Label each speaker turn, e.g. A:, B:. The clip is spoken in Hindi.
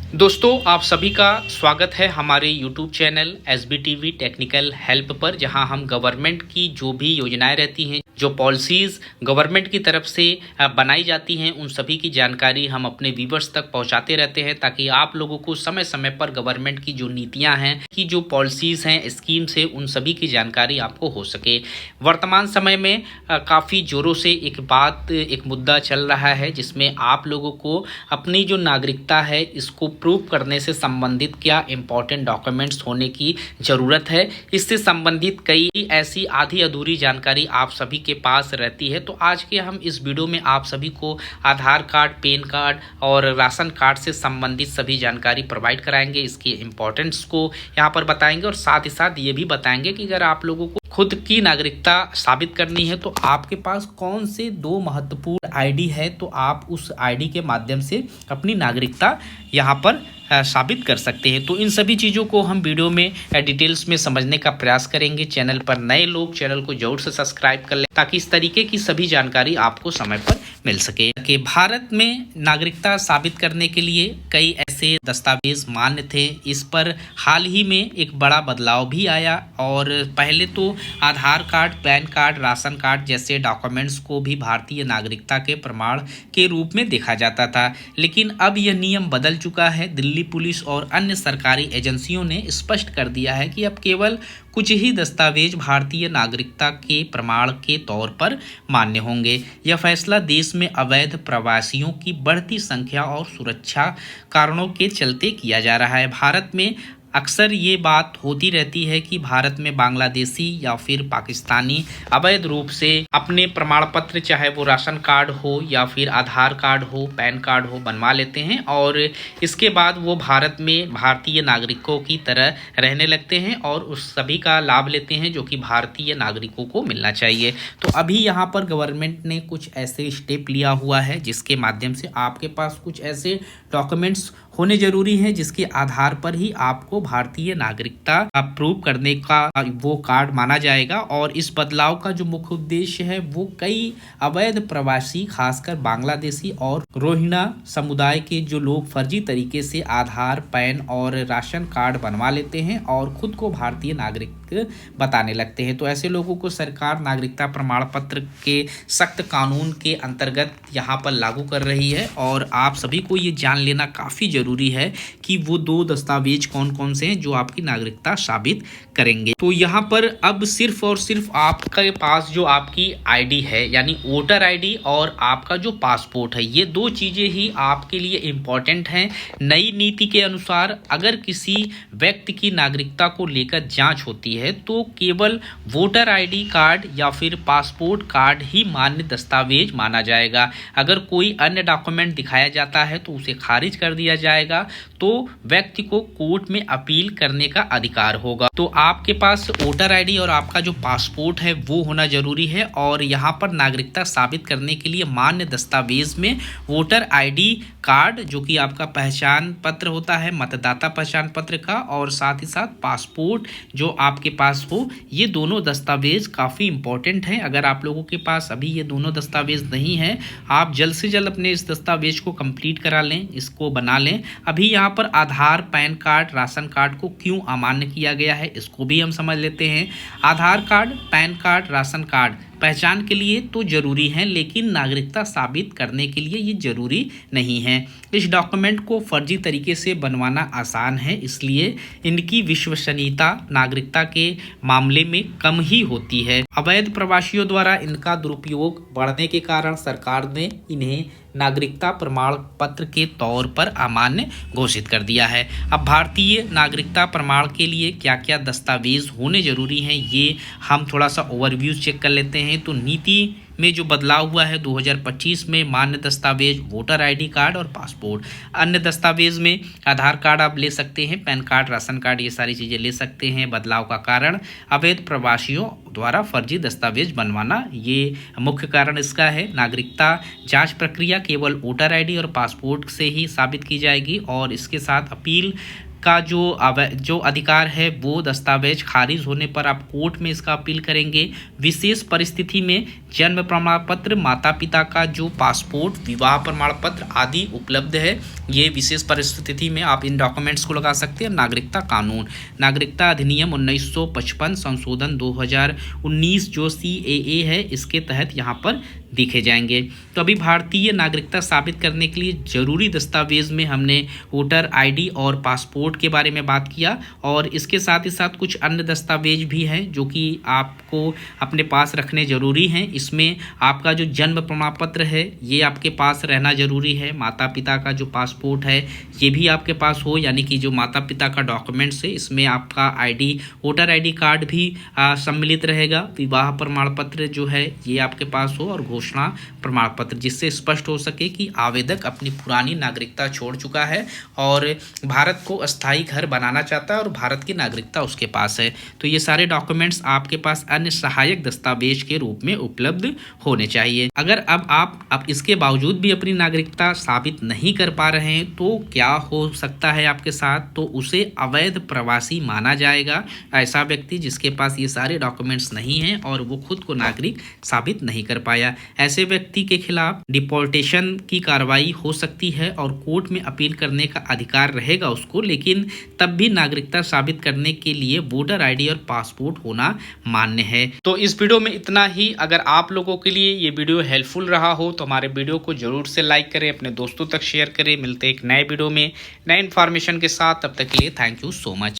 A: दोस्तों आप सभी का स्वागत है हमारे YouTube channel SBTV technical help पर, जहां हम गवर्नमेंट की जो भी योजनाएं रहती हैं, जो पॉलिसीज़ गवर्नमेंट की तरफ से बनाई जाती हैं, उन सभी की जानकारी हम अपने व्यूवर्स तक पहुंचाते रहते हैं, ताकि आप लोगों को समय समय पर गवर्नमेंट की जो नीतियां हैं, की जो पॉलिसीज़ हैं, स्कीम्स हैं, उन सभी की जानकारी आपको हो सके। वर्तमान समय में काफ़ी ज़ोरों से एक मुद्दा चल रहा है, जिसमें आप लोगों को अपनी जो नागरिकता है इसको प्रूव करने से संबंधित क्या इंपॉर्टेंट डॉक्यूमेंट्स होने की ज़रूरत है। इससे संबंधित कई ऐसी आधी अधूरी जानकारी आप सभी के पास रहती है। तो आज के हम इस वीडियो में आप सभी को आधार कार्ड, पैन कार्ड और राशन कार्ड से संबंधित सभी जानकारी प्रोवाइड कराएंगे। इसकी इम्पोर्टेंस को यहाँ पर बताएंगे और साथ ही साथ ये भी बताएंगे कि अगर आप लोगों को खुद की नागरिकता साबित करनी है तो आपके पास कौन से 2 महत्वपूर्ण आईडी है, तो आप उस आईडी के माध्यम से अपनी नागरिकता यहाँ पर साबित कर सकते हैं। तो इन सभी चीज़ों को हम वीडियो में डिटेल्स में समझने का प्रयास करेंगे। चैनल पर नए लोग चैनल को जरूर से सब्सक्राइब कर लें, ताकि इस तरीके की सभी जानकारी आपको समय पर मिल सके। कि भारत में नागरिकता साबित करने के लिए कई ऐसे दस्तावेज मान्य थे। इस पर हाल ही में एक बड़ा बदलाव भी आया, और पहले तो Aadhaar card, PAN card, ration card जैसे डॉक्यूमेंट्स को भी भारतीय नागरिकता के प्रमाण के रूप में देखा जाता था, लेकिन अब यह नियम बदल चुका है। दिल्ली पुलिस और अन्य सरकारी एजेंसियों ने स्पष्ट कर दिया है कि अब केवल कुछ ही दस्तावेज भारतीय नागरिकता के प्रमाण के तौर पर मान्य होंगे। यह फैसला देश में अवैध प्रवासियों की बढ़ती संख्या और सुरक्षा कारणों के चलते किया जा रहा है। भारत में अक्सर ये बात होती रहती है कि भारत में बांग्लादेशी या फिर पाकिस्तानी अवैध रूप से अपने प्रमाण पत्र, चाहे वो राशन कार्ड हो या फिर आधार कार्ड हो, पैन कार्ड हो, बनवा लेते हैं, और इसके बाद वो भारत में भारतीय नागरिकों की तरह रहने लगते हैं और उस सभी का लाभ लेते हैं जो कि भारतीय नागरिकों को मिलना चाहिए। तो अभी यहाँ पर गवर्नमेंट ने कुछ ऐसे स्टेप लिया हुआ है, जिसके माध्यम से आपके पास कुछ ऐसे डॉक्यूमेंट्स होने जरूरी हैं जिसके आधार पर ही आपको भारतीय नागरिकता अप्रूव करने का वो कार्ड माना जाएगा। और इस बदलाव का जो मुख्य उद्देश्य है वो कई अवैध प्रवासी, खासकर बांग्लादेशी और रोहिंग्या समुदाय के जो लोग फर्जी तरीके से आधार, पैन और राशन कार्ड बनवा लेते हैं और खुद को भारतीय नागरिक बताने लगते हैं। तो ऐसे लोगों को सरकार नागरिकता प्रमाण पत्र के सख्त कानून के अंतर्गत यहाँ पर लागू कर रही है, और आप सभी को ये जान लेना काफ़ी ज़रूरी है कि वो 2 दस्तावेज कौन कौन से हैं जो आपकी नागरिकता साबित करेंगे। तो यहाँ पर अब सिर्फ और सिर्फ आपके पास जो आपकी आईडी है, यानी वोटर आईडी, और आपका जो पासपोर्ट है, ये 2 चीज़ें ही आपके लिए इम्पॉर्टेंट हैं। नई नीति के अनुसार अगर किसी व्यक्ति की नागरिकता को लेकर जांच होती है तो केवल वोटर आईडी कार्ड या फिर पासपोर्ट कार्ड ही मान्य दस्तावेज माना जाएगा। अगर कोई अन्य डॉक्यूमेंट दिखाया जाता है तो उसे खारिज कर दिया जाएगा। तो व्यक्ति को कोर्ट में अपील करने का अधिकार होगा। तो आपके पास वोटर आईडी और आपका जो पासपोर्ट है वो होना जरूरी है। और यहाँ पर नागरिकता साबित करने के लिए मान्य दस्तावेज में वोटर आईडी कार्ड, जो कि आपका पहचान पत्र होता है, मतदाता पहचान पत्र का, और साथ ही साथ पासपोर्ट जो आपके पास हो, ये दोनों दस्तावेज काफ़ी इंपॉर्टेंट हैं। अगर आप लोगों के पास अभी ये दोनों दस्तावेज नहीं है, आप जल्द से जल्द अपने इस दस्तावेज को कंप्लीट करा लें, इसको बना लें। अभी यहाँ पर आधार, पैन कार्ड, राशन कार्ड को क्यों अमान्य किया गया है, इसको भी हम समझ लेते हैं। Aadhaar card, PAN card, ration card पहचान के लिए तो जरूरी है, लेकिन नागरिकता साबित करने के लिए ये जरूरी नहीं है। इस डॉक्यूमेंट को फर्जी तरीके से बनवाना आसान है, इसलिए इनकी विश्वसनीयता नागरिकता के मामले में कम ही होती है। अवैध प्रवासियों द्वारा इनका दुरुपयोग बढ़ने के कारण सरकार ने इन्हें नागरिकता प्रमाण पत्र के तौर पर अमान्य घोषित कर दिया है। अब भारतीय नागरिकता प्रमाण के लिए क्या क्या दस्तावेज होने जरूरी हैं, ये हम थोड़ा सा ओवरव्यू चेक कर लेते हैं। तो नीति में जो बदलाव हुआ है 2025 में, मान्य दस्तावेज वोटर आईडी कार्ड और पासपोर्ट। अन्य दस्तावेज में आधार कार्ड आप ले सकते हैं, पैन कार्ड, राशन कार्ड, ये सारी चीज़ें ले सकते हैं। बदलाव का कारण अवैध प्रवासियों द्वारा फर्जी दस्तावेज बनवाना, ये मुख्य कारण इसका है। नागरिकता जांच प्रक्रिया केवल वोटर आईडी और पासपोर्ट से ही साबित की जाएगी, और इसके साथ अपील का जो अधिकार है वो दस्तावेज खारिज होने पर आप कोर्ट में इसका अपील करेंगे। विशेष परिस्थिति में जन्म प्रमाण पत्र, माता पिता का जो पासपोर्ट, विवाह प्रमाण पत्र आदि उपलब्ध है। ये विशेष परिस्थिति में आप इन डॉक्यूमेंट्स को लगा सकते हैं। नागरिकता कानून, नागरिकता अधिनियम 1955 संशोधन 2019 जो CAA है, इसके तहत यहाँ पर दिखे जाएंगे। तो अभी भारतीय नागरिकता साबित करने के लिए जरूरी दस्तावेज में हमने वोटर ID और पासपोर्ट के बारे में बात किया, और इसके साथ ही साथ कुछ अन्य दस्तावेज भी हैं जो कि आपको अपने पास रखने जरूरी हैं। इसमें आपका जो जन्म प्रमाण पत्र है ये आपके पास रहना जरूरी है। माता पिता का जो पासपोर्ट है ये भी आपके पास हो, यानी कि जो माता पिता का डॉक्यूमेंट्स है इसमें आपका ID, वोटर ID कार्ड भी सम्मिलित रहेगा। विवाह प्रमाण पत्र जो है ये आपके पास हो, और घोषणा प्रमाण पत्र, जिससे स्पष्ट हो सके कि आवेदक अपनी पुरानी नागरिकता छोड़ चुका है और भारत को अस्थायी घर बनाना चाहता है और भारत की नागरिकता उसके पास है। तो ये सारे डॉक्यूमेंट्स आपके पास अन्य सहायक दस्तावेज के रूप में उपलब्ध होने चाहिए। अगर अब आप इसके बावजूद भी अपनी नागरिकता साबित नहीं कर पा रहे हैं तो क्या हो सकता है आपके साथ? तो उसे अवैध प्रवासी माना जाएगा। ऐसा व्यक्ति जिसके पास ये सारे डॉक्यूमेंट्स नहीं हैं और वो खुद को नागरिक साबित नहीं कर पाया, ऐसे व्यक्ति के खिलाफ डिपोर्टेशन की कार्रवाई हो सकती है और कोर्ट में अपील करने का अधिकार रहेगा उसको, लेकिन तब भी नागरिकता साबित करने के लिए वोटर ID और पासपोर्ट होना मान्य है। तो इस वीडियो में इतना ही। अगर आप लोगों के लिए ये वीडियो हेल्पफुल रहा हो तो हमारे वीडियो को जरूर से लाइक करें, अपने दोस्तों तक शेयर करें। मिलते हैं एक नए वीडियो में नए इन्फॉर्मेशन के साथ, तब तक के लिए थैंक यू सो मच।